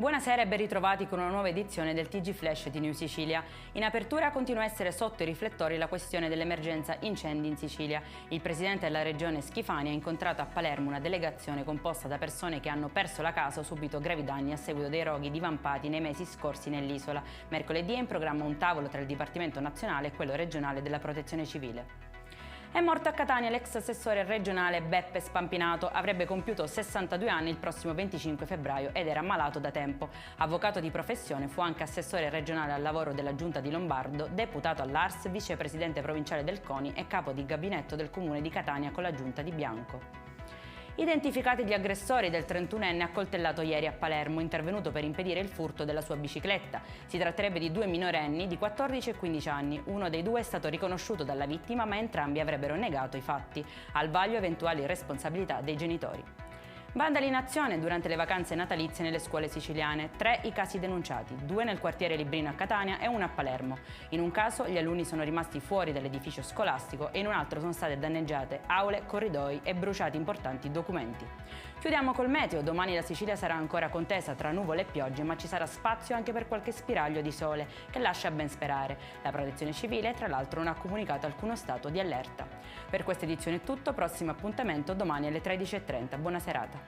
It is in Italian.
Buonasera e ben ritrovati con una nuova edizione del TG Flash di New Sicilia. In apertura continua a essere sotto i riflettori la questione dell'emergenza incendi in Sicilia. Il presidente della regione Schifani ha incontrato a Palermo una delegazione composta da persone che hanno perso la casa o subito gravi danni a seguito dei roghi divampati nei mesi scorsi nell'isola. Mercoledì è in programma un tavolo tra il Dipartimento Nazionale e quello regionale della Protezione Civile. È morto a Catania l'ex assessore regionale Beppe Spampinato. Avrebbe compiuto 62 anni il prossimo 25 febbraio ed era malato da tempo. Avvocato di professione, fu anche assessore regionale al lavoro della Giunta di Lombardo, deputato all'Ars, vicepresidente provinciale del CONI e capo di gabinetto del comune di Catania con la Giunta di Bianco. Identificati gli aggressori del 31enne accoltellato ieri a Palermo, intervenuto per impedire il furto della sua bicicletta. Si tratterebbe di due minorenni di 14 e 15 anni. Uno dei due è stato riconosciuto dalla vittima, ma entrambi avrebbero negato i fatti. Al vaglio eventuali responsabilità dei genitori. Vandali in azione durante le vacanze natalizie nelle scuole siciliane. 3 i casi denunciati, 2 nel quartiere Librino a Catania e 1 a Palermo. In un caso gli alunni sono rimasti fuori dall'edificio scolastico e in un altro sono state danneggiate aule, corridoi e bruciati importanti documenti. Chiudiamo col meteo. Domani la Sicilia sarà ancora contesa tra nuvole e piogge, ma ci sarà spazio anche per qualche spiraglio di sole che lascia ben sperare. La Protezione Civile, tra l'altro, non ha comunicato alcuno stato di allerta. Per questa edizione è tutto, prossimo appuntamento domani alle 13:30. Buona serata.